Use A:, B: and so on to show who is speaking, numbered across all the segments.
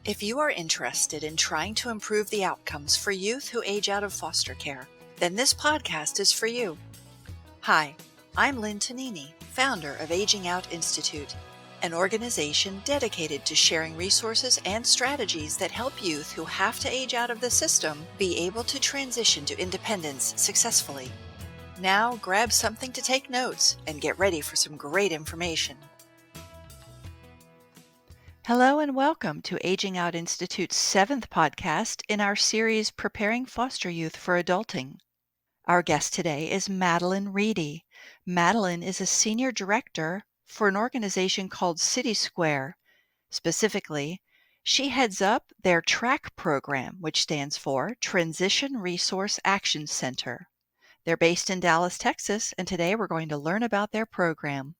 A: If you are interested in trying to improve the outcomes for youth who age out of foster care, then this podcast is for you. Hi, I'm Lynn Tonini, founder of Aging Out Institute, an organization dedicated to sharing resources and strategies that help youth who have to age out of the system be able to transition to independence successfully. Now grab something to take notes and get ready for some great information. Hello and welcome to Aging Out Institute's 7th podcast in our series Preparing Foster Youth for Adulting. Our guest today is Madeline Reedy. Madeline is a senior director for an organization called CitySquare. Specifically, she heads up their TRAC program, which stands for Transition Resource Action Center. They're based in Dallas, Texas, and today we're going to learn about their program.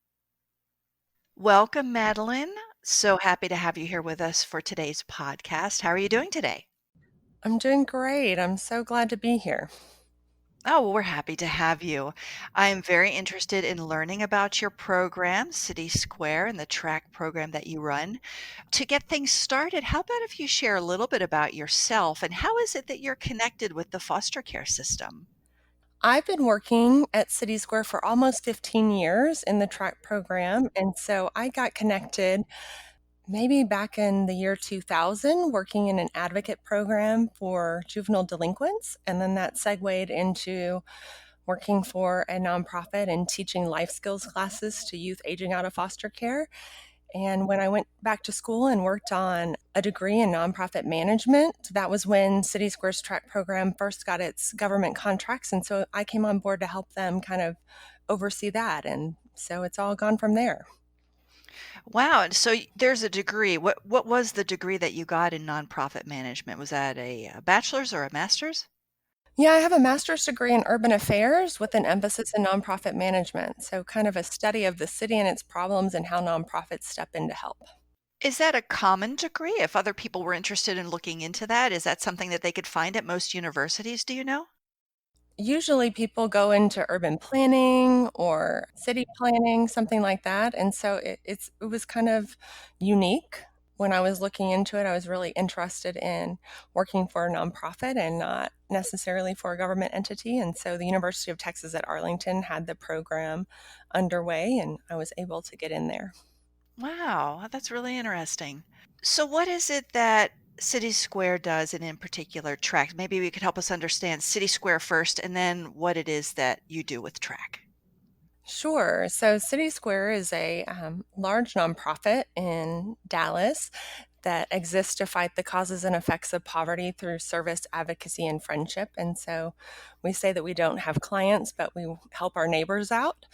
A: Welcome, Madeline. So happy to have you here with us for today's podcast. How are you doing today?
B: I'm doing great. I'm so glad to be here.
A: Oh, well, we're happy to have you. I'm very interested in learning about your program, CitySquare, and the TRAC program that you run. To get things started, how about if you share a little bit about yourself and how is it that you're connected with the foster care system?
B: I've been working at CitySquare for almost 15 years in the TRAC program, and so I got connected maybe back in the year 2000, working in an advocate program for juvenile delinquents, and then that segued into working for a nonprofit and teaching life skills classes to youth aging out of foster care. And when I went back to school and worked on a degree in nonprofit management, that was when CitySquare's TRAC program first got its government contracts. And so I came on board to help them kind of oversee that. And so it's all gone from there.
A: Wow, and so there's a degree. What was the degree that you got in nonprofit management? Was that a bachelor's or a master's?
B: Yeah, I have a master's degree in urban affairs with an emphasis in nonprofit management. So kind of a study of the city and its problems and how nonprofits step in to help.
A: Is that a common degree? If other people were interested in looking into that, is that something that they could find at most universities, do you know?
B: Usually people go into urban planning or city planning, something like that. And so it was kind of unique. When I was looking into it, I was really interested in working for a nonprofit and not necessarily for a government entity. And so the University of Texas at Arlington had the program underway, and I was able to get in there.
A: Wow, that's really interesting. So what is it that City Square does, and in particular TRAC? Maybe we could help us understand City Square first and then what it is that you do with TRAC.
B: Sure. So CitySquare is a large nonprofit in Dallas that exists to fight the causes and effects of poverty through service, advocacy, and friendship. And so we say that we don't have clients, but we help our neighbors out.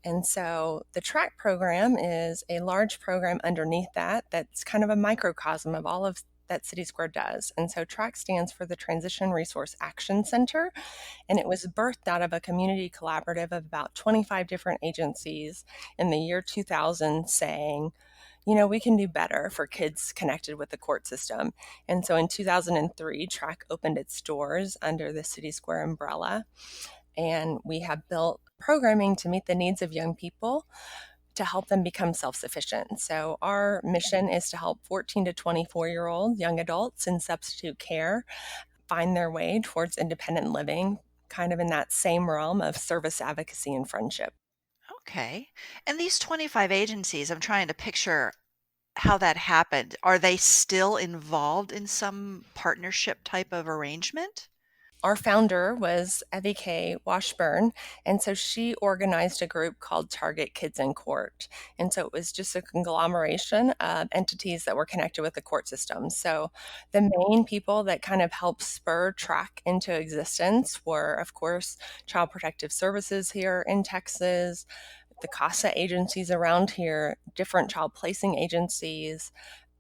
B: And so the TRAC program is a large program underneath that that's kind of a microcosm of all of that CitySquare does. And so TRAC stands for the Transition Resource Action Center, and it was birthed out of a community collaborative of about 25 different agencies in the year 2000 saying, you know, we can do better for kids connected with the court system. And so in 2003, TRAC opened its doors under the CitySquare umbrella, and we have built programming to meet the needs of young people to help them become self-sufficient. So our mission is to help 14 to 24-year-old young adults in substitute care find their way towards independent living, kind of in that same realm of service, advocacy, and friendship.
A: Okay. And these 25 agencies, I'm trying to picture how that happened. Are they still involved in some partnership type of arrangement?
B: Our founder was Evie K. Washburn, and so she organized a group called Target Kids in Court. And so it was just a conglomeration of entities that were connected with the court system. So the main people that kind of helped spur TRAC into existence were, of course, Child Protective Services here in Texas, the CASA agencies around here, different child placing agencies,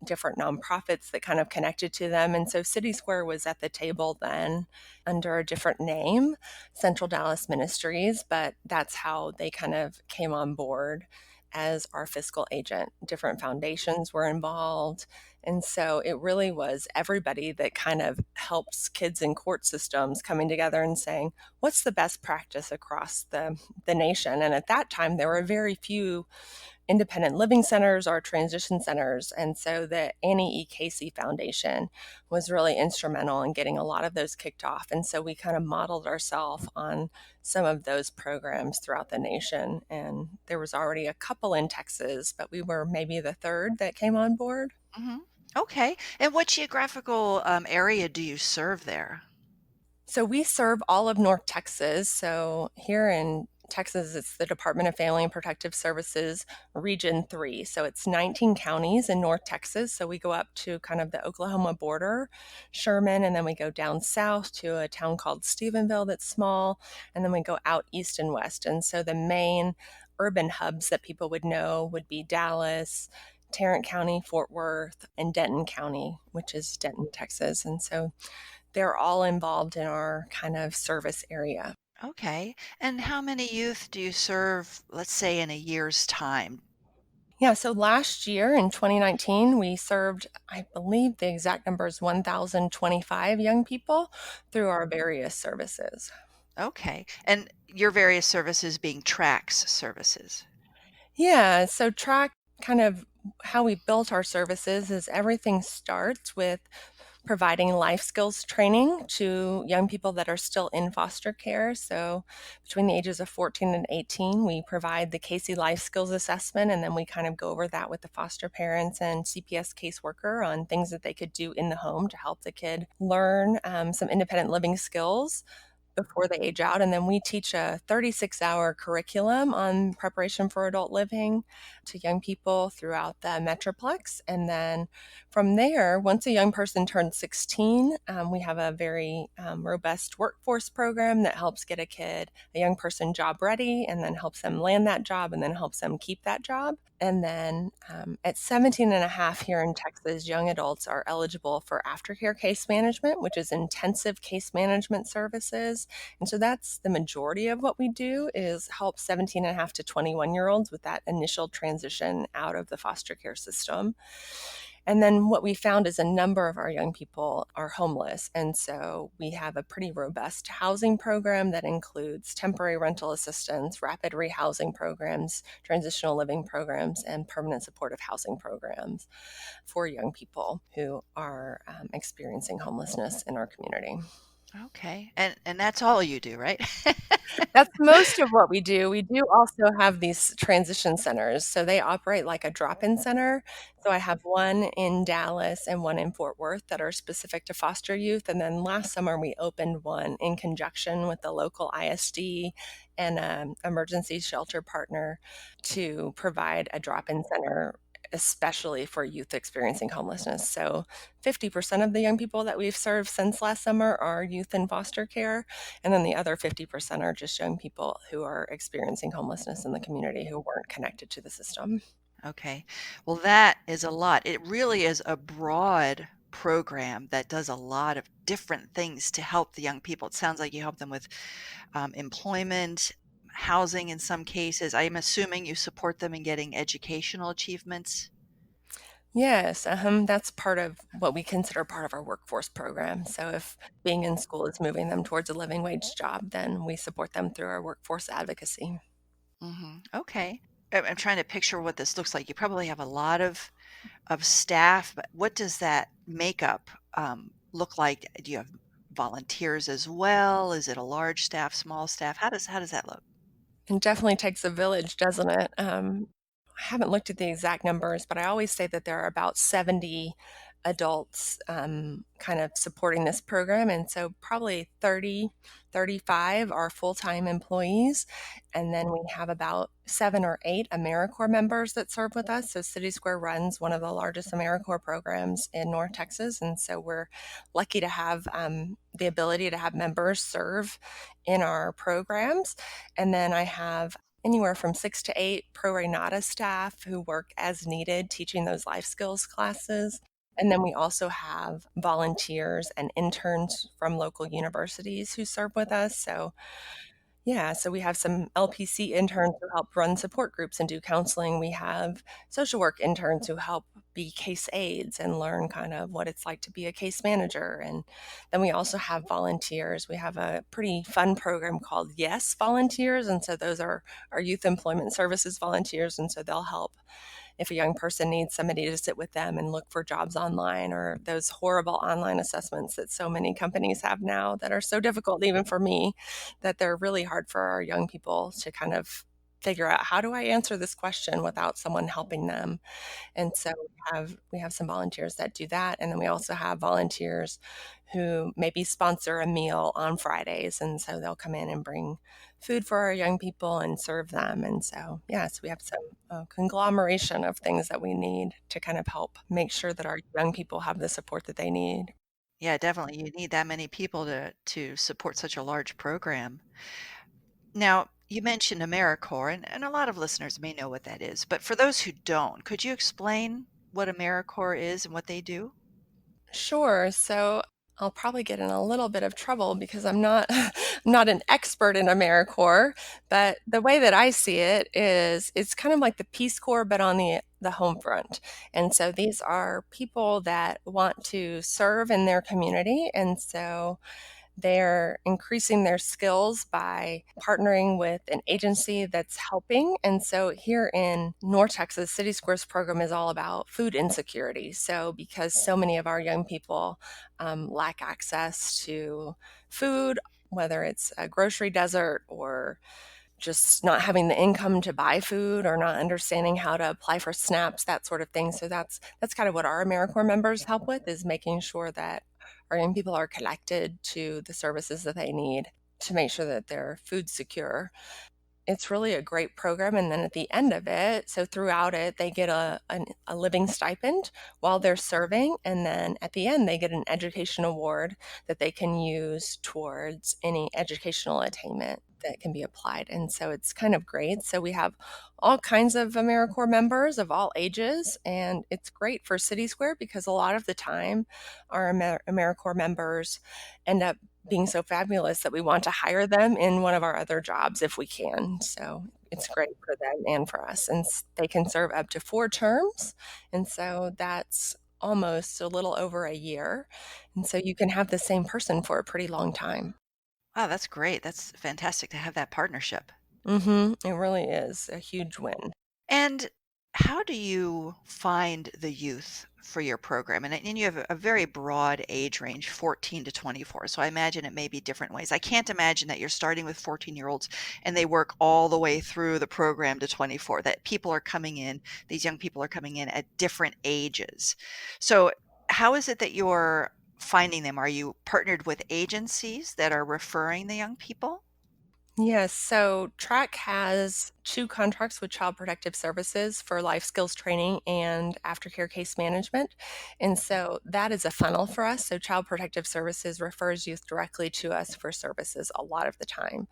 B: different nonprofits that kind of connected to them. And so CitySquare was at the table then under a different name, Central Dallas Ministries, but that's how they kind of came on board as our fiscal agent. Different foundations were involved, And so it really was everybody that kind of helps kids in court systems coming together and saying, what's the best practice across the nation? And at that time, there were very few independent living centers or transition centers. And so the Annie E. Casey Foundation was really instrumental in getting a lot of those kicked off. And so we kind of modeled ourselves on some of those programs throughout the nation. And there was already a couple in Texas, but we were maybe the third that came on board.
A: Hmm. Okay. And what geographical area do you serve there?
B: So we serve all of North Texas. So here in Texas, it's the Department of Family and Protective Services Region 3. So it's 19 counties in North Texas. So we go up to kind of the Oklahoma border, Sherman, and then we go down south to a town called Stephenville that's small, and then we go out east and west. And so the main urban hubs that people would know would be Dallas, Tarrant County, Fort Worth, and Denton County, which is Denton, Texas. And so they're all involved in our kind of service area.
A: Okay. And how many youth do you serve, let's say, in a year's time?
B: Yeah, so last year in 2019, we served, I believe the exact number is 1,025 young people through our various services.
A: Okay. And your various services being TRAC's services.
B: Yeah, so TRAC kind of how we built our services is everything starts with providing life skills training to young people that are still in foster care. So, between the ages of 14 and 18, we provide the Casey Life Skills Assessment, and then we kind of go over that with the foster parents and CPS caseworker on things that they could do in the home to help the kid learn some independent living skills before they age out. And then we teach a 36-hour curriculum on preparation for adult living to young people throughout the Metroplex. And then from there, once a young person turns 16, we have a very robust workforce program that helps get a young person job ready, and then helps them land that job, and then helps them keep that job. And then at 17 and a half here in Texas, young adults are eligible for aftercare case management, which is intensive case management services. And so that's the majority of what we do is help 17 and a half to 21-year-olds with that initial transition out of the foster care system. And then what we found is a number of our young people are homeless. And so we have a pretty robust housing program that includes temporary rental assistance, rapid rehousing programs, transitional living programs, and permanent supportive housing programs for young people who are experiencing homelessness in our community.
A: Okay. And that's all you do, right?
B: That's most of what we do. We do also have these transition centers. So they operate like a drop-in center. So I have one in Dallas and one in Fort Worth that are specific to foster youth. And then last summer we opened one in conjunction with the local ISD and emergency shelter partner to provide a drop-in center especially for youth experiencing homelessness. So 50% of the young people that we've served since last summer are youth in foster care. And then the other 50% are just young people who are experiencing homelessness in the community who weren't connected to the system.
A: Okay. Well, that is a lot. It really is a broad program that does a lot of different things to help the young people. It sounds like you help them with employment, housing in some cases. I'm assuming you support them in getting educational achievements.
B: Yes, that's part of what we consider part of our workforce program. So if being in school is moving them towards a living wage job, then we support them through our workforce advocacy.
A: Okay. I'm trying to picture what this looks like. You probably have a lot of staff, but what does that makeup look like? Do you have volunteers as well? Is it a large staff, small staff? How does that look?
B: It definitely takes a village, doesn't it? I haven't looked at the exact numbers, but I always say that there are about 70 adults kind of supporting this program. And so probably 30, 35 are full time employees. And then we have about 7 or 8 AmeriCorps members that serve with us. So CitySquare runs one of the largest AmeriCorps programs in North Texas. And so we're lucky to have the ability to have members serve in our programs. And then I have anywhere from 6 to 8 pro rata staff who work as needed teaching those life skills classes. And then we also have volunteers and interns from local universities who serve with us. So, yeah, so we have some LPC interns who help run support groups and do counseling. We have social work interns who help be case aides and learn kind of what it's like to be a case manager. And then we also have volunteers. We have a pretty fun program called Yes Volunteers. And so those are our youth employment services volunteers. And so they'll help if a young person needs somebody to sit with them and look for jobs online, or those horrible online assessments that so many companies have now that are so difficult, even for me, that they're really hard for our young people to kind of figure out, how do I answer this question without someone helping them? And so we have some volunteers that do that, and then we also have volunteers who maybe sponsor a meal on Fridays, and so they'll come in and bring food for our young people and serve them. And so, yes, we have some conglomeration of things that we need to kind of help make sure that our young people have the support that they need.
A: Yeah, definitely. You need that many people to support such a large program. Now, you mentioned AmeriCorps, and a lot of listeners may know what that is, but for those who don't, could you explain what AmeriCorps is and what they do?
B: Sure. So I'll probably get in a little bit of trouble because I'm not I'm not an expert in AmeriCorps, but the way that I see it is it's kind of like the Peace Corps, but on the home front. And so these are people that want to serve in their community, and so they're increasing their skills by partnering with an agency that's helping. And so here in North Texas, City Squares program is all about food insecurity. So because so many of our young people lack access to food, whether it's a grocery desert or just not having the income to buy food or not understanding how to apply for snaps, that sort of thing. So that's kind of what our AmeriCorps members help with, is making sure that our young people are connected to the services that they need to make sure that they're food secure. It's really a great program, and then at the end of it, so throughout it, they get a living stipend while they're serving, and then at the end, they get an education award that they can use towards any educational attainment that can be applied, and so it's kind of great. So we have all kinds of AmeriCorps members of all ages, and it's great for City Square because a lot of the time, our AmeriCorps members end up being so fabulous that we want to hire them in one of our other jobs if we can. So it's great for them and for us. And they can serve up to 4 terms. And so that's almost a little over a year. And so you can have the same person for a pretty long time.
A: Wow, that's great. That's fantastic to have that partnership.
B: It really is a huge win.
A: And how do you find the youth for your program? And you have a very broad age range, 14 to 24. So I imagine it may be different ways. I can't imagine that you're starting with 14-year-olds and they work all the way through the program to 24, that people are coming in, these young people are coming in at different ages. So how is it that you're finding them? Are you partnered with agencies that are referring the young people?
B: Yes, so TRAC has 2 contracts with Child Protective Services for life skills training and aftercare case management. And so that is a funnel for us. So Child Protective Services refers youth directly to us for services a lot of the time.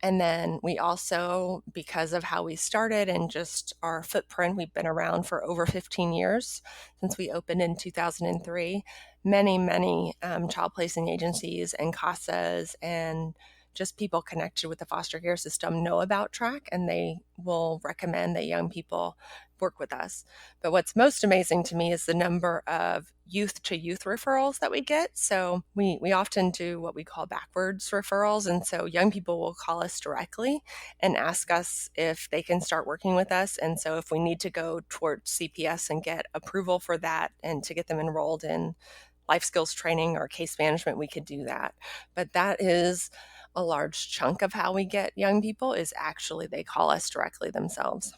B: And then we also, because of how we started and just our footprint, we've been around for over 15 years since we opened in 2003. Many child placing agencies and CASAs and just people connected with the foster care system know about TRAC, and they will recommend that young people work with us. But what's most amazing to me is the number of youth to youth referrals that we get. So we often do what we call backwards referrals. And so young people will call us directly and ask us if they can start working with us. And so if we need to go towards CPS and get approval for that and to get them enrolled in life skills training or case management, we could do that. But that is a large chunk of how we get young people, is actually they call us directly themselves.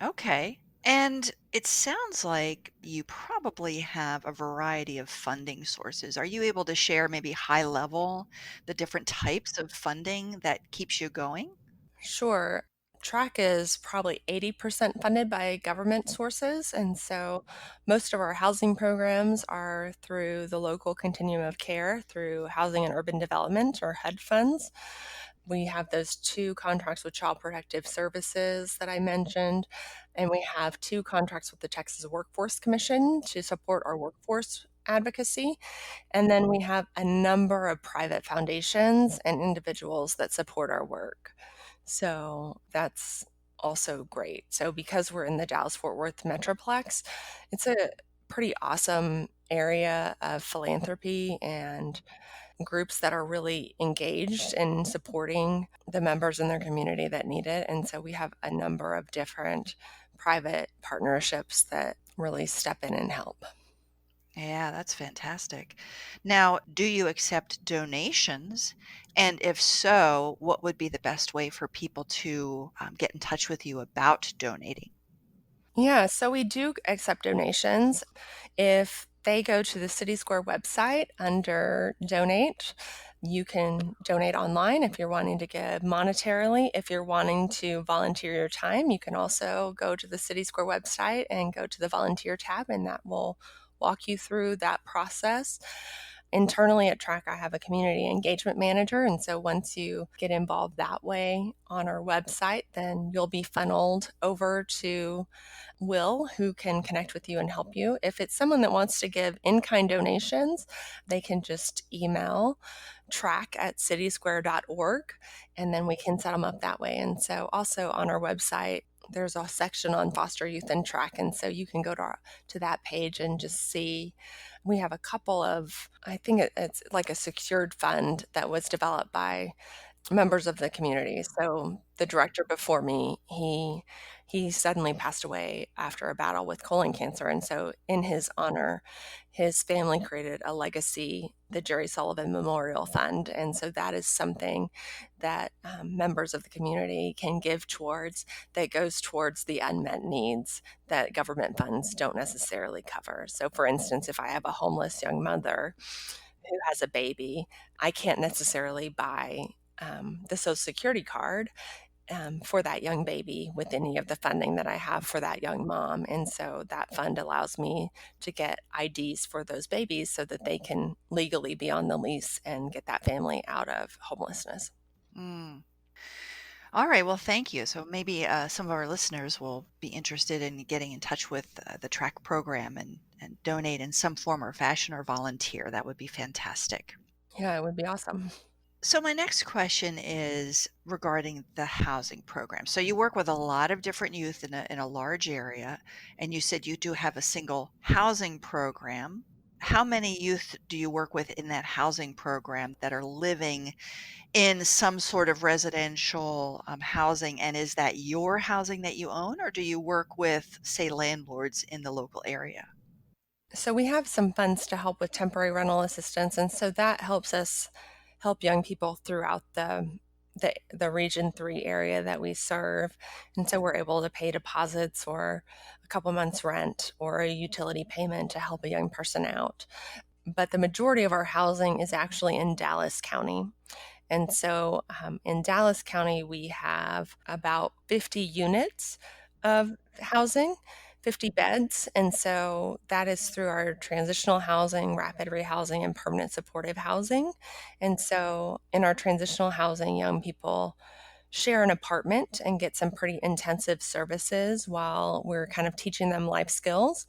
A: Okay. And it sounds like you probably have a variety of funding sources. Are you able to share maybe high level the different types of funding that keeps you going?
B: Sure. TRAC is probably 80% funded by government sources. And so most of our housing programs are through the local continuum of care through Housing and Urban Development, or HUD funds. We have those 2 contracts with Child Protective Services that I mentioned, and we have 2 contracts with the Texas Workforce Commission to support our workforce advocacy. And then we have a number of private foundations and individuals that support our work. So that's also great. So because we're in the Dallas-Fort Worth Metroplex, it's a pretty awesome area of philanthropy and groups that are really engaged in supporting the members in their community that need it. And so we have a number of different private partnerships that really step in and help.
A: Yeah, that's fantastic. Now, do you accept donations? And if so, what would be the best way for people to get in touch with you about donating?
B: Yeah, so we do accept donations. If they go to the CitySquare website under donate, you can donate online if you're wanting to give monetarily. If you're wanting to volunteer your time, you can also go to the CitySquare website and go to the volunteer tab, and that will walk you through that process. Internally at TRAC, I have a community engagement manager. And so once you get involved that way on our website, then you'll be funneled over to Will, who can connect with you and help you. If it's someone that wants to give in kind donations, they can just email track@citysquare.org, and then we can set them up that way. And so also on our website, there's a section on foster youth and track. And so you can go to that page and just see. We have a couple of, I think it's like a secured fund that was developed by members of the community. So the director before me, he suddenly passed away after a battle with colon cancer, and so in his honor, his family created a legacy, the Jerry Sullivan Memorial Fund, and so that is something that members of the community can give towards, that goes towards the unmet needs that government funds don't necessarily cover. So, for instance, if I have a homeless young mother who has a baby, I can't necessarily buy the Social Security card for that young baby with any of the funding that I have for that young mom. And so that fund allows me to get IDs for those babies so that they can legally be on the lease and get that family out of homelessness.
A: Mm. All right, well, thank you. So maybe some of our listeners will be interested in getting in touch with the TRAC program and donate in some form or fashion or volunteer. That would be fantastic.
B: Yeah, it would be awesome.
A: So my next question is regarding the housing program. So you work with a lot of different youth in a large area, and you said you do have a single housing program. How many youth do you work with in that housing program that are living in some sort of residential housing? And is that your housing that you own, or do you work with, say, landlords in the local area?
B: So we have some funds to help with temporary rental assistance, and so that helps us help young people throughout the Region 3 area that we serve. And so we're able to pay deposits or a couple months rent or a utility payment to help a young person out. But the majority of our housing is actually in Dallas County. And so in Dallas County, we have about 50 units of housing, 50 beds. And so that is through our transitional housing, rapid rehousing, and permanent supportive housing. And so in our transitional housing, young people share an apartment and get some pretty intensive services while we're kind of teaching them life skills.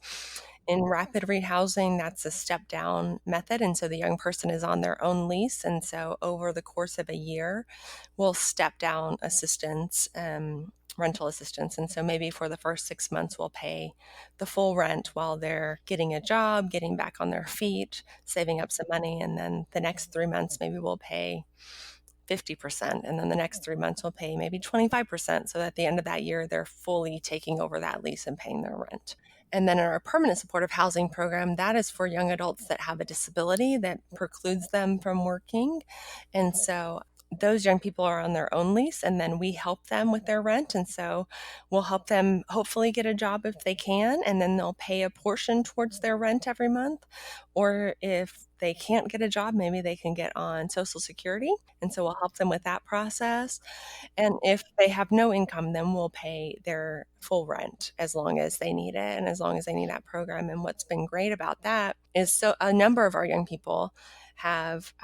B: In rapid rehousing, that's a step down method. And so the young person is on their own lease. And so over the course of a year, we'll step down assistance, rental assistance. And so maybe for the first 6 months, we'll pay the full rent while they're getting a job, getting back on their feet, saving up some money. And then the next 3 months, maybe we'll pay 50%. And then the next 3 months, we'll pay maybe 25%. So that at the end of that year, they're fully taking over that lease and paying their rent. And then in our permanent supportive housing program, that is for young adults that have a disability that precludes them from working. And so those young people are on their own lease, and then we help them with their rent. And so we'll help them hopefully get a job if they can, and then they'll pay a portion towards their rent every month. Or if they can't get a job, maybe they can get on Social Security. And so we'll help them with that process. And if they have no income, then we'll pay their full rent as long as they need it and as long as they need that program. And what's been great about that is so a number of our young people have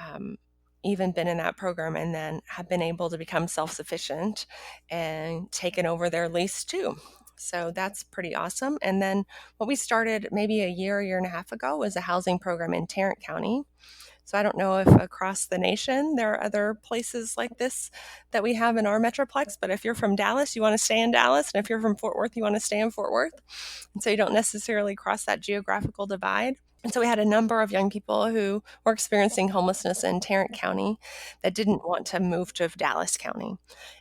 B: even been in that program and then have been able to become self-sufficient and taken over their lease too. So that's pretty awesome. And then what we started maybe a year and a half ago was a housing program in Tarrant County So I don't know if across the nation there are other places like this that we have in our Metroplex, but if you're from Dallas, you want to stay in Dallas, and if you're from Fort Worth, you want to stay in Fort Worth. And so you don't necessarily cross that geographical divide. And so we had a number of young people who were experiencing homelessness in Tarrant County that didn't want to move to Dallas County.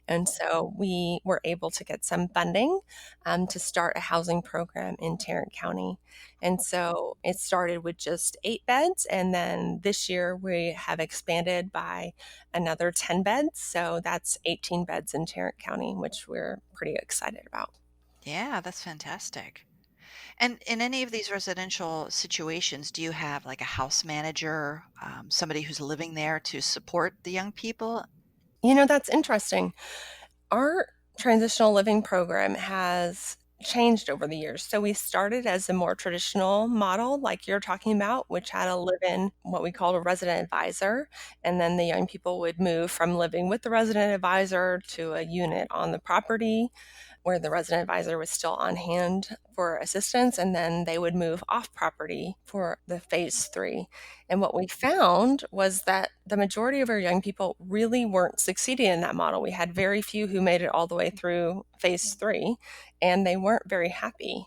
B: And so we were able to get some funding to start a housing program in Tarrant County. And so it started with just 8 beds. And then this year we have expanded by another 10 beds. So that's 18 beds in Tarrant County, which we're pretty excited about.
A: Yeah, that's fantastic. And in any of these residential situations, do you have like a house manager, somebody who's living there to support the young people?
B: That's interesting. Our transitional living program has changed over the years. So we started as a more traditional model, like you're talking about, which had a live in, what we called a resident advisor. And then the young people would move from living with the resident advisor to a unit on the property where the resident advisor was still on hand for assistance, and then they would move off property for the phase 3. And what we found was that the majority of our young people really weren't succeeding in that model. We had very few who made it all the way through phase 3, and they weren't very happy.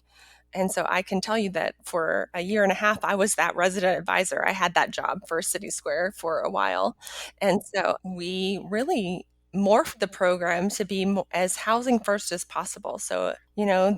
B: And so I can tell you that for a year and a half, I was that resident advisor. I had that job for CitySquare for a while. And so we really morphed the program to be as housing first as possible. So,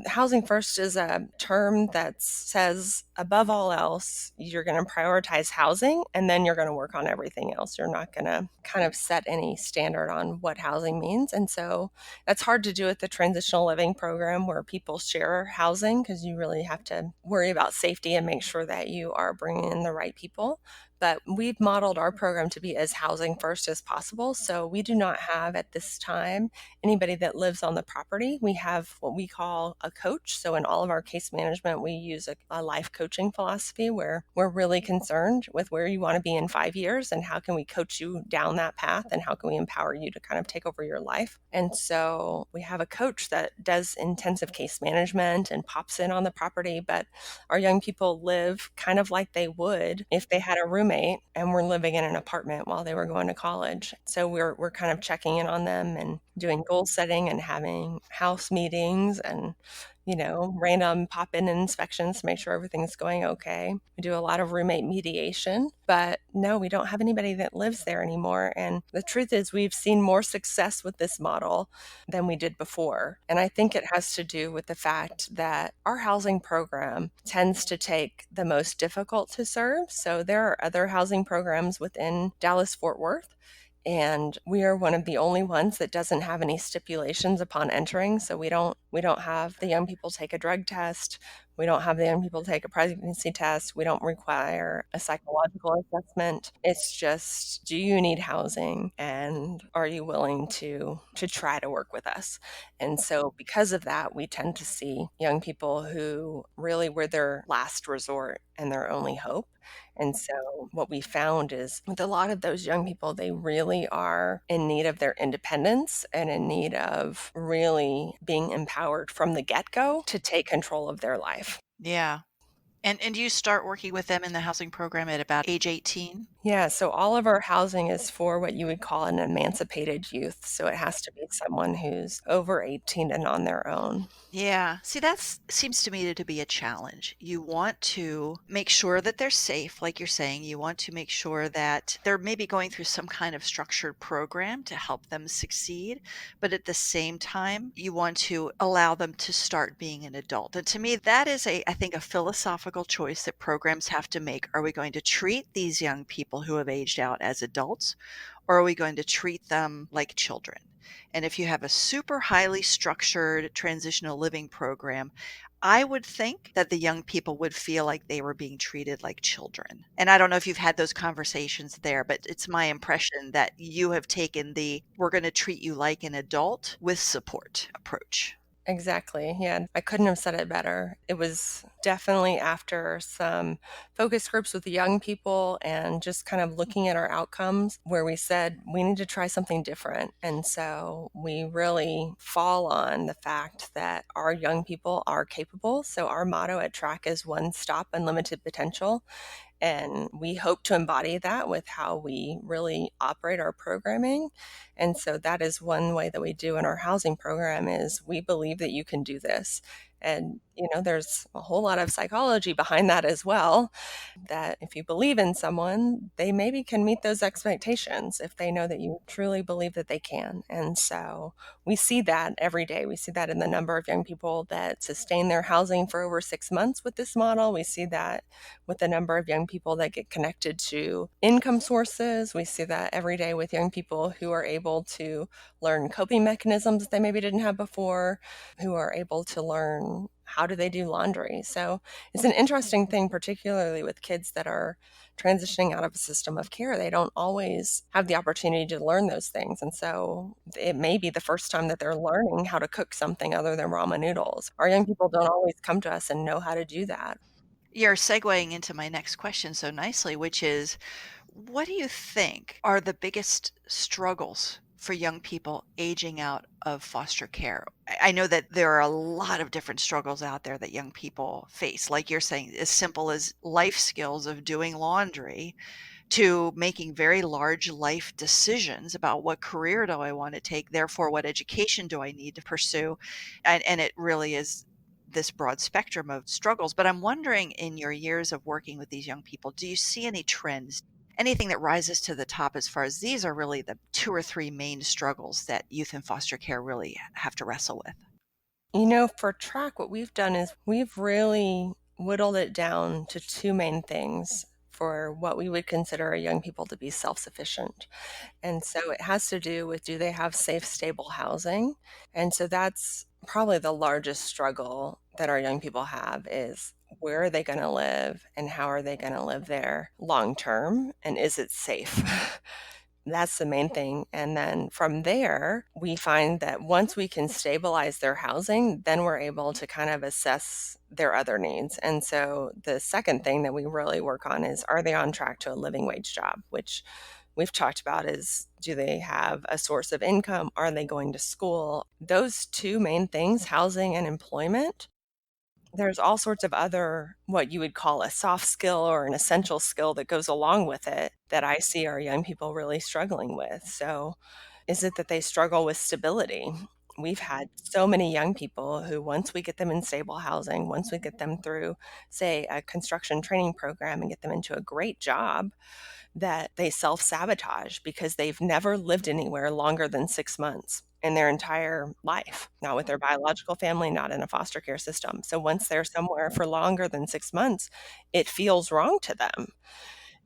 B: housing first is a term that says above all else, you're going to prioritize housing and then you're going to work on everything else. You're not going to kind of set any standard on what housing means. And so that's hard to do at the transitional living program where people share housing because you really have to worry about safety and make sure that you are bringing in the right people. But we've modeled our program to be as housing first as possible. So we do not have at this time anybody that lives on the property. We have what we call a coach. So in all of our case management, we use a life coaching philosophy where we're really concerned with where you want to be in 5 years and how can we coach you down that path and how can we empower you to kind of take over your life. And so we have a coach that does intensive case management and pops in on the property, but our young people live kind of like they would if they had a roommate and were living in an apartment while they were going to college. So we're kind of checking in on them and doing goal setting and having house meetings and random pop-in inspections to make sure everything's going okay. We do a lot of roommate mediation, but no, we don't have anybody that lives there anymore. And the truth is we've seen more success with this model than we did before. And I think it has to do with the fact that our housing program tends to take the most difficult to serve. So there are other housing programs within Dallas-Fort Worth, and we are one of the only ones that doesn't have any stipulations upon entering. So we don't have the young people take a drug test. We don't have the young people take a pregnancy test. We don't require a psychological assessment. It's just, do you need housing and are you willing to try to work with us? And so because of that, we tend to see young people who really were their last resort and their only hope. And so what we found is with a lot of those young people, they really are in need of their independence and in need of really being empowered from the get-go to take control of their life.
A: Yeah. And do you start working with them in the housing program at about age 18?
B: Yeah, so all of our housing is for what you would call an emancipated youth. So it has to be someone who's over 18 and on their own.
A: Yeah. See, that seems to me to be a challenge. You want to make sure that they're safe, like you're saying. You want to make sure that they're maybe going through some kind of structured program to help them succeed. But at the same time, you want to allow them to start being an adult. And to me, that is I think, a philosophical choice that programs have to make. Are we going to treat these young people who have aged out as adults, or are we going to treat them like children? And if you have a super highly structured transitional living program, I would think that the young people would feel like they were being treated like children. And I don't know if you've had those conversations there, but it's my impression that you have taken the we're going to treat you like an adult with support approach.
B: Exactly. Yeah, I couldn't have said it better. It was definitely after some focus groups with the young people and just kind of looking at our outcomes where we said we need to try something different. And so we really fall on the fact that our young people are capable. So our motto at TRAC is one stop unlimited potential. And we hope to embody that with how we really operate our programming. And so that is one way that we do in our housing program is we believe that you can do this. And, there's a whole lot of psychology behind that as well, that if you believe in someone, they maybe can meet those expectations if they know that you truly believe that they can. And so we see that every day. We see that in the number of young people that sustain their housing for over 6 months with this model. We see that with the number of young people that get connected to income sources. We see that every day with young people who are able to learn coping mechanisms that they maybe didn't have before, who are able to learn how do they do laundry. So it's an interesting thing, particularly with kids that are transitioning out of a system of care. They don't always have the opportunity to learn those things. And so it may be the first time that they're learning how to cook something other than ramen noodles. Our young people don't always come to us and know how to do that.
A: You're segueing into my next question so nicely, which is, what do you think are the biggest struggles for young people aging out of foster care? I know that there are a lot of different struggles out there that young people face. Like you're saying, as simple as life skills of doing laundry to making very large life decisions about what career do I want to take, therefore, what education do I need to pursue? And it really is this broad spectrum of struggles. But I'm wondering, in your years of working with these young people, do you see any trends? Anything that rises to the top as far as these are really the two or three main struggles that youth in foster care really have to wrestle with?
B: For TRAC, what we've done is we've really whittled it down to two main things for what we would consider young people to be self sufficient. And so it has to do with, do they have safe, stable housing? And so that's probably the largest struggle that our young people have is where are they going to live and how are they going to live there long term? And is it safe? That's the main thing. And then from there, we find that once we can stabilize their housing, then we're able to kind of assess their other needs. And so the second thing that we really work on is, are they on track to a living wage job, which we've talked about is, do they have a source of income? Are they going to school? Those two main things, housing and employment. There's all sorts of other, what you would call a soft skill or an essential skill that goes along with it that I see our young people really struggling with. So, is it that they struggle with stability? We've had so many young people who, once we get them in stable housing, once we get them through, say, a construction training program and get them into a great job, that they self sabotage because they've never lived anywhere longer than 6 months in their entire life, not with their biological family, not in a foster care system. So once they're somewhere for longer than 6 months, it feels wrong to them.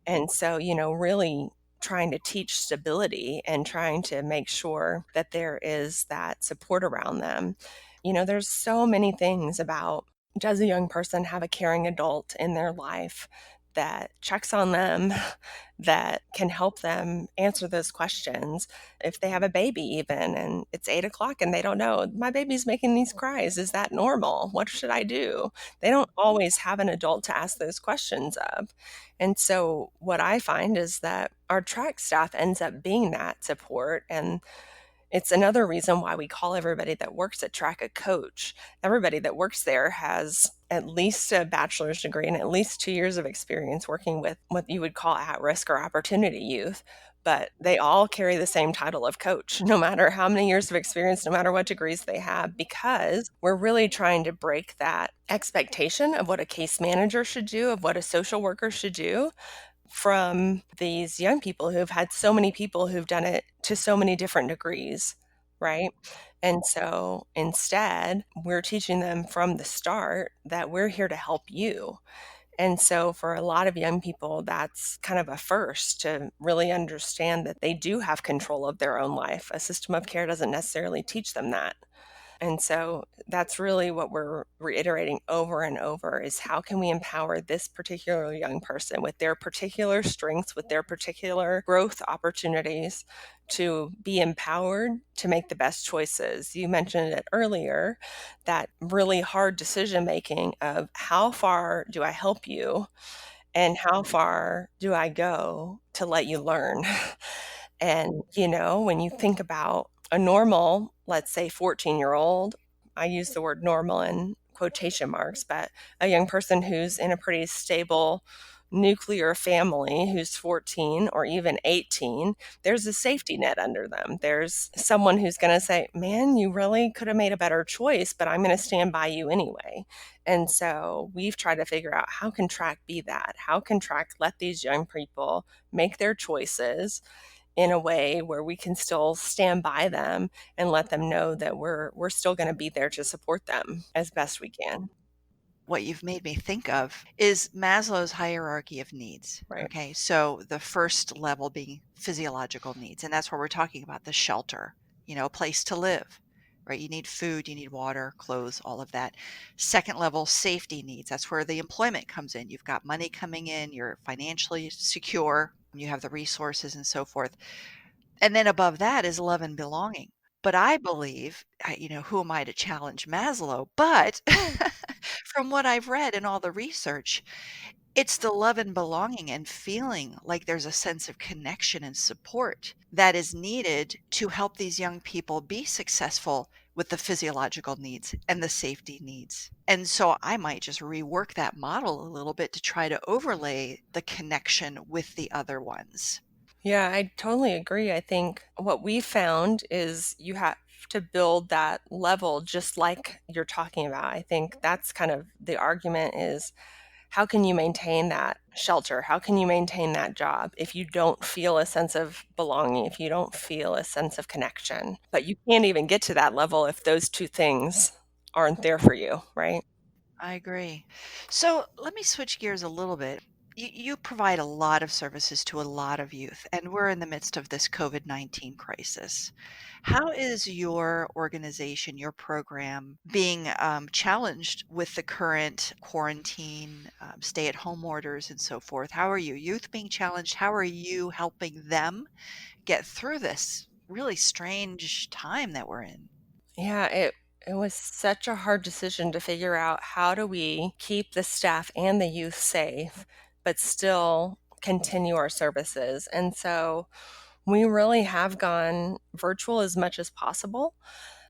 B: And so, really trying to teach stability and trying to make sure that there is that support around them. There's so many things about, does a young person have a caring adult in their life that checks on them, that can help them answer those questions? If they have a baby, even, and it's 8 o'clock and they don't know, my baby's making these cries, is that normal? What should I do? They don't always have an adult to ask those questions of. And so what I find is that our track staff ends up being that support. And it's another reason why we call everybody that works at TRAC a coach. Everybody that works there has at least a bachelor's degree and at least 2 years of experience working with what you would call at-risk or opportunity youth. But they all carry the same title of coach, no matter how many years of experience, no matter what degrees they have, because we're really trying to break that expectation of what a case manager should do, of what a social worker should do, from these young people who've had so many people who've done it to so many different degrees, right? And so instead, we're teaching them from the start that we're here to help you. And so for a lot of young people, that's kind of a first to really understand that they do have control of their own life. A system of care doesn't necessarily teach them that. And so that's really what we're reiterating over and over is, how can we empower this particular young person with their particular strengths, with their particular growth opportunities, to be empowered to make the best choices. You mentioned it earlier, that really hard decision making of, how far do I help you and how far do I go to let you learn? And, when you think about a normal, let's say 14-year-old, I use the word normal in quotation marks, but a young person who's in a pretty stable nuclear family who's 14 or even 18, there's a safety net under them. There's someone who's going to say, man, you really could have made a better choice, but I'm going to stand by you anyway. And so we've tried to figure out, how can TRAC be that? How can TRAC let these young people make their choices in a way where we can still stand by them and let them know that we're still going to be there to support them as best we can.
A: What you've made me think of is Maslow's hierarchy of needs.
B: Right.
A: Okay, so the first level being physiological needs, and that's where we're talking about the shelter, a place to live, right? You need food, you need water, clothes, all of that. Second level, safety needs. That's where the employment comes in. You've got money coming in, you're financially secure, you have the resources and so forth. And then above that is love and belonging. But I believe, who am I to challenge Maslow? But from what I've read and all the research, it's the love and belonging and feeling like there's a sense of connection and support that is needed to help these young people be successful with the physiological needs and the safety needs. And so I might just rework that model a little bit to try to overlay the connection with the other ones.
B: Yeah, I totally agree. I think what we found is you have to build that level just like you're talking about. I think that's kind of the argument is, how can you maintain that shelter? How can you maintain that job if you don't feel a sense of belonging, if you don't feel a sense of connection? But you can't even get to that level if those two things aren't there for you, right?
A: I agree. So let me switch gears a little bit. You provide a lot of services to a lot of youth, and we're in the midst of this COVID-19 crisis. How is your organization, your program, being challenged with the current quarantine, stay-at-home orders, and so forth? How are you youth being challenged? How are you helping them get through this really strange time that we're in?
B: Yeah, it was such a hard decision to figure out, how do we keep the staff and the youth safe, but still continue our services. And so we really have gone virtual as much as possible.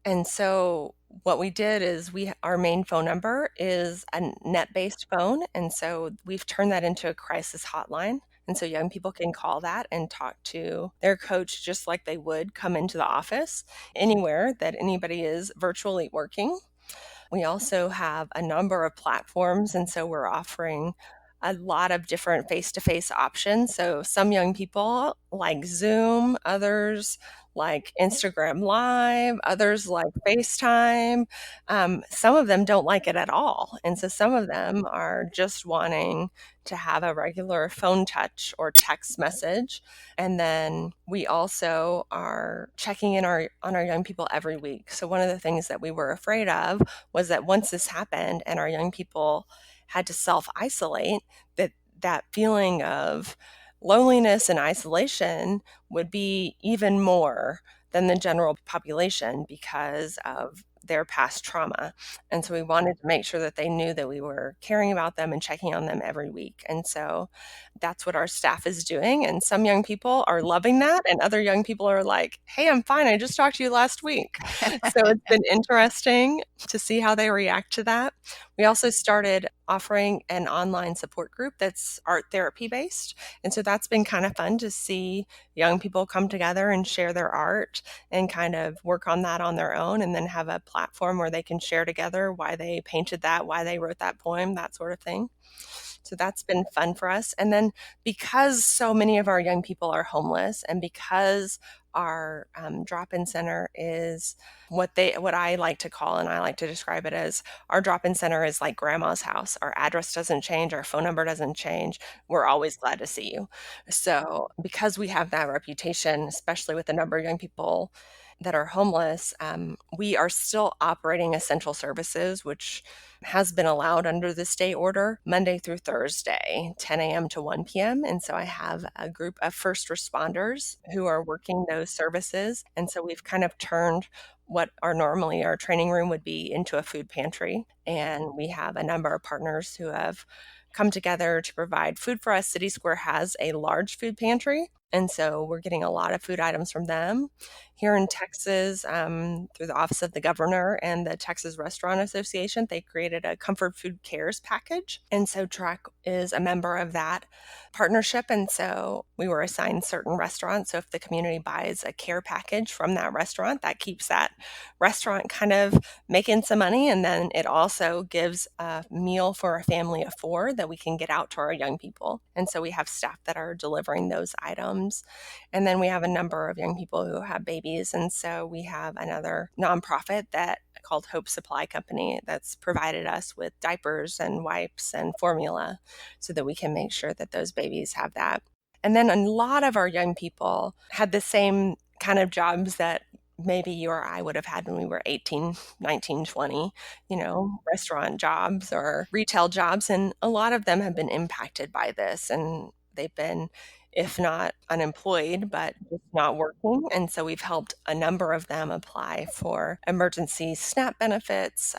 B: And so what we did is, our main phone number is a net-based phone, and so we've turned that into a crisis hotline. And so young people can call that and talk to their coach just like they would come into the office anywhere that anybody is virtually working. We also have a number of platforms, and so we're offering a lot of different face-to-face options. So some young people like Zoom, others like Instagram Live, others like FaceTime. Some of them don't like it at all. And so some of them are just wanting to have a regular phone touch or text message. And then we also are checking in on our young people every week. So one of the things that we were afraid of was that once this happened and our young people had to self-isolate, that feeling of loneliness and isolation would be even more than the general population because of their past trauma. And so we wanted to make sure that they knew that we were caring about them and checking on them every week. And so that's what our staff is doing. And some young people are loving that, and other young people are like, hey, I'm fine. I just talked to you last week. So it's been interesting to see how they react to that. We also started offering an online support group that's art therapy based. And so that's been kind of fun to see young people come together and share their art and kind of work on that on their own, and then have a platform where they can share together why they painted that, why they wrote that poem, that sort of thing. So that's been fun for us. And then, because so many of our young people are homeless, and because our drop-in center is what I like to call, and I like to describe it as, our drop-in center is like grandma's house. Our address doesn't change, our phone number doesn't change. We're always glad to see you. So because we have that reputation, especially with the number of young people that are homeless, we are still operating essential services, which has been allowed under the state order, Monday through Thursday, 10 a.m. to 1 p.m. And so I have a group of first responders who are working those services. And so we've kind of turned what are normally our training room would be into a food pantry. And we have a number of partners who have come together to provide food for us. CitySquare has a large food pantry, And so we're getting a lot of food items from them. Here in Texas, through the Office of the Governor and the Texas Restaurant Association, they created a Comfort Food Cares package. And so TRAC is a member of that partnership. And so we were assigned certain restaurants. So if the community buys a care package from that restaurant, that keeps that restaurant kind of making some money. And then it also gives a meal for a family of four that we can get out to our young people. And so we have staff that are delivering those items. And then we have a number of young people who have babies. And so we have another nonprofit that called Hope Supply Company that's provided us with diapers and wipes and formula so that we can make sure that those babies have that. And then a lot of our young people had the same kind of jobs that maybe you or I would have had when we were 18, 19, 20, restaurant jobs or retail jobs. And a lot of them have been impacted by this, and they've been, if not unemployed, but just not working. And so we've helped a number of them apply for emergency SNAP benefits,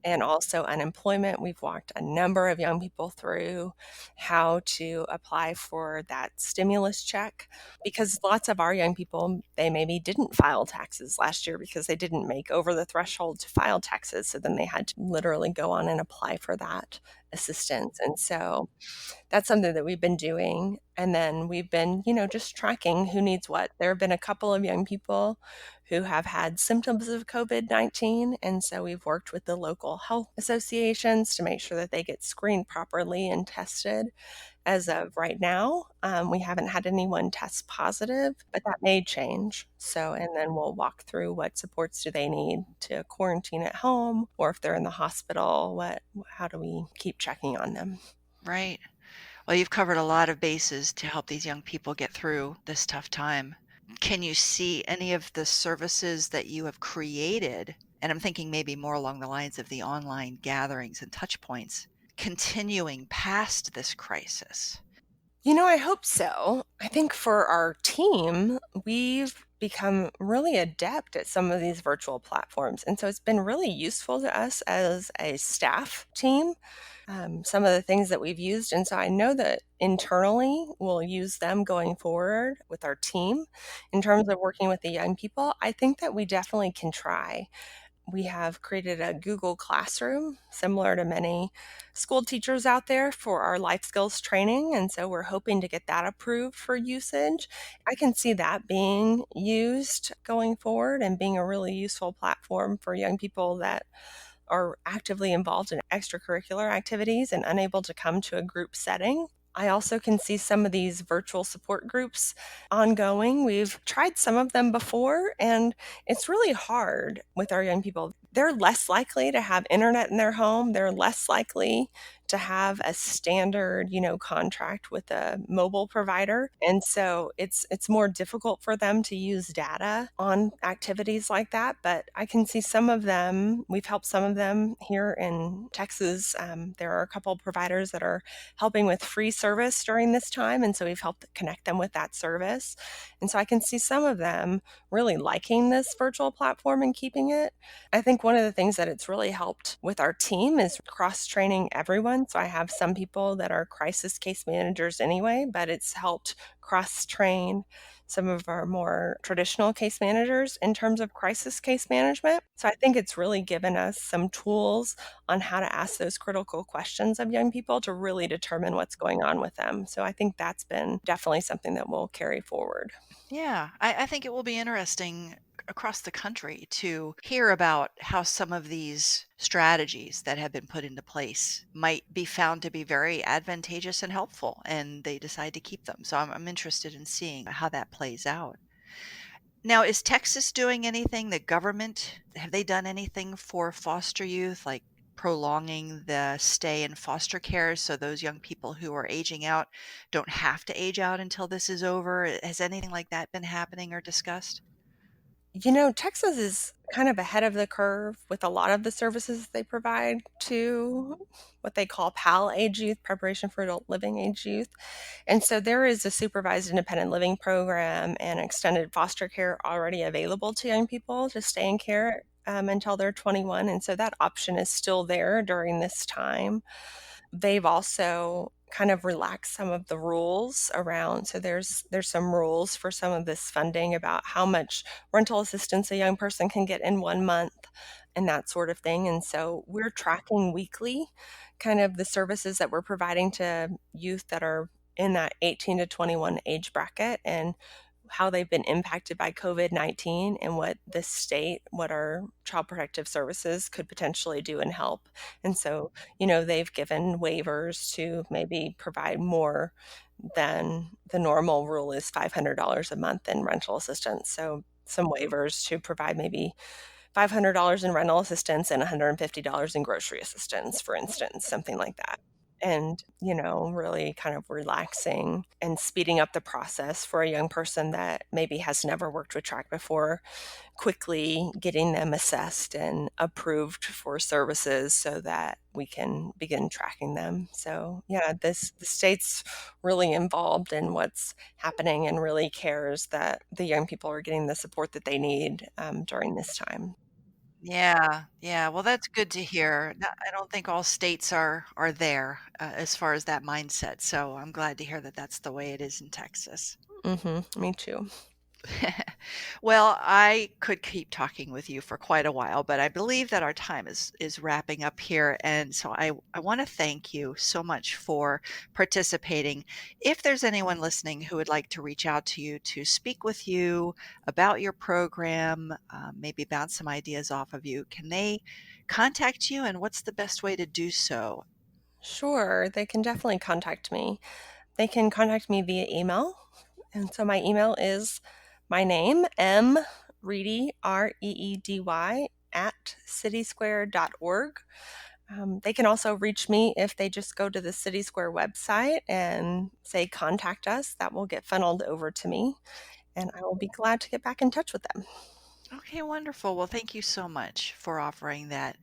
B: and also unemployment. We've walked a number of young people through how to apply for that stimulus check, because lots of our young people, they maybe didn't file taxes last year because they didn't make over the threshold to file taxes. So then they had to literally go on and apply for that assistance. And so that's something that we've been doing. And then we've been, just tracking who needs what. There have been a couple of young people who have had symptoms of COVID-19. And so we've worked with the local health associations to make sure that they get screened properly and tested. As of right now, we haven't had anyone test positive, but that may change. So, and then we'll walk through what supports do they need to quarantine at home, or if they're in the hospital, how do we keep checking on them?
A: Right. Well, you've covered a lot of bases to help these young people get through this tough time. Can you see any of the services that you have created? And I'm thinking maybe more along the lines of the online gatherings and touch points continuing past this crisis.
B: I hope so. I think for our team, we've become really adept at some of these virtual platforms. And so it's been really useful to us as a staff team, some of the things that we've used. And so I know that internally we'll use them going forward with our team in terms of working with the young people. I think that we definitely can try. We have created a Google Classroom, similar to many school teachers out there, for our life skills training. And so we're hoping to get that approved for usage. I can see that being used going forward and being a really useful platform for young people that are actively involved in extracurricular activities and unable to come to a group setting. I also can see some of these virtual support groups ongoing. We've tried some of them before, and it's really hard with our young people. They're less likely to have internet in their home. They're less likely to have a standard, contract with a mobile provider. And so it's more difficult for them to use data on activities like that. But I can see some of them, we've helped some of them here in Texas. There are a couple of providers that are helping with free service during this time. And so we've helped connect them with that service. And so I can see some of them really liking this virtual platform and keeping it. I think one of the things that it's really helped with our team is cross-training everyone. So I have some people that are crisis case managers anyway, but it's helped cross-train some of our more traditional case managers in terms of crisis case management. So I think it's really given us some tools on how to ask those critical questions of young people to really determine what's going on with them. So I think that's been definitely something that we'll carry forward.
A: Yeah, I think it will be interesting across the country to hear about how some of these strategies that have been put into place might be found to be very advantageous and helpful, and they decide to keep them. So I'm interested in seeing how that plays out. Now, is Texas doing anything, the government, have they done anything for foster youth, like prolonging the stay in foster care so those young people who are aging out don't have to age out until this is over? Has anything like that been happening or discussed?
B: Texas is kind of ahead of the curve with a lot of the services they provide to what they call PAL age youth, preparation for adult living age youth. And so there is a supervised independent living program and extended foster care already available to young people to stay in care until they're 21. And so that option is still there during this time. They've also kind of relax some of the rules around. So there's some rules for some of this funding about how much rental assistance a young person can get in 1 month and that sort of thing. And so we're tracking weekly kind of the services that we're providing to youth that are in that 18 to 21 age bracket, and how they've been impacted by COVID-19, and what the state, what our child protective services could potentially do and help. And so, they've given waivers to maybe provide more than the normal rule is $500 a month in rental assistance. So some waivers to provide maybe $500 in rental assistance and $150 in grocery assistance, for instance, something like that. And, really kind of relaxing and speeding up the process for a young person that maybe has never worked with TRAC before, quickly getting them assessed and approved for services so that we can begin tracking them. So, yeah, the state's really involved in what's happening and really cares that the young people are getting the support that they need during this time.
A: Yeah, yeah. Well, that's good to hear. I don't think all states are there as far as that mindset. So I'm glad to hear that that's the way it is in Texas.
B: Me too.
A: Well, I could keep talking with you for quite a while, but I believe that our time is wrapping up here, and so I want to thank you so much for participating. If there's anyone listening who would like to reach out to you to speak with you about your program, maybe bounce some ideas off of you, can they contact you, and what's the best way to do so?
B: Sure, they can definitely contact me. They can contact me via email. And so my email is my name, M Reedy, Reedy, at citysquare.org. They can also reach me if they just go to the CitySquare website and say contact us. That will get funneled over to me, and I will be glad to get back in touch with them.
A: Okay, wonderful. Well, thank you so much for offering that.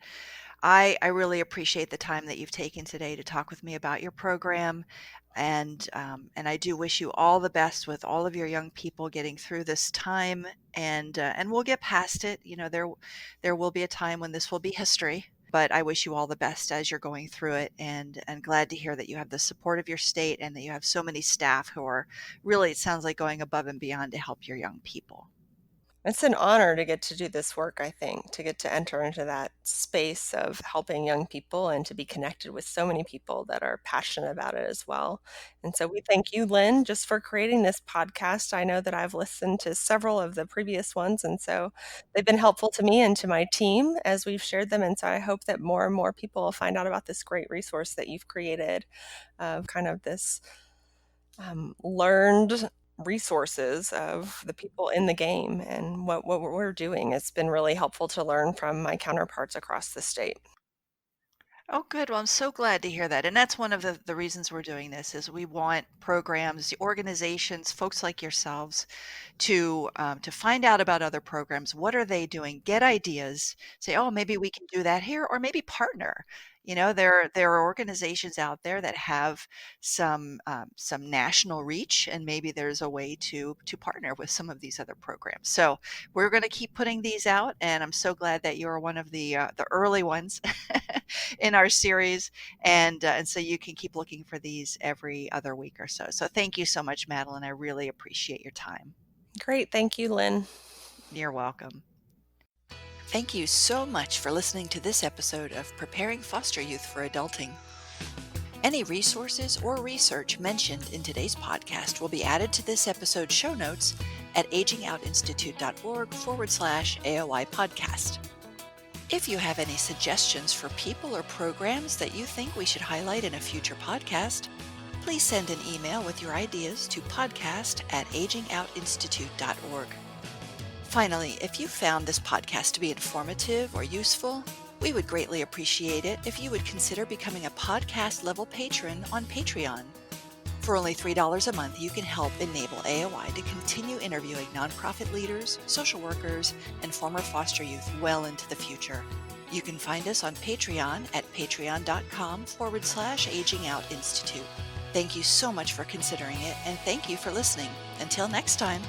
A: I really appreciate the time that you've taken today to talk with me about your program, and I do wish you all the best with all of your young people getting through this time, and we'll get past it. There will be a time when this will be history, but I wish you all the best as you're going through it, and glad to hear that you have the support of your state and that you have so many staff who are really, it sounds like, going above and beyond to help your young people.
B: It's an honor to get to do this work, I think, to get to enter into that space of helping young people and to be connected with so many people that are passionate about it as well. And so we thank you, Lynn, just for creating this podcast. I know that I've listened to several of the previous ones, and so they've been helpful to me and to my team as we've shared them. And so I hope that more and more people will find out about this great resource that you've created of kind of this learned resources of the people in the game and what we're doing. It's been really helpful to learn from my counterparts across the state.
A: Oh, good. Well, I'm so glad to hear that. And that's one of the reasons we're doing this is we want programs, organizations, folks like yourselves to find out about other programs. What are they doing? Get ideas. Say, oh, maybe we can do that here, or maybe partner. There are organizations out there that have some national reach, and maybe there's a way to partner with some of these other programs. So we're going to keep putting these out, and I'm so glad that you're one of the early ones in our series, and so you can keep looking for these every other week or so. So thank you so much, Madeline. I really appreciate your time.
B: Great. Thank you, Lynn.
A: You're welcome. Thank you so much for listening to this episode of Preparing Foster Youth for Adulting. Any resources or research mentioned in today's podcast will be added to this episode's show notes at agingoutinstitute.org/AOI podcast. If you have any suggestions for people or programs that you think we should highlight in a future podcast, please send an email with your ideas to podcast@agingoutinstitute.org. Finally, if you found this podcast to be informative or useful, we would greatly appreciate it if you would consider becoming a podcast-level patron on Patreon. For only $3 a month, you can help enable AOI to continue interviewing nonprofit leaders, social workers, and former foster youth well into the future. You can find us on Patreon at patreon.com/agingoutinstitute. Thank you so much for considering it, and thank you for listening. Until next time.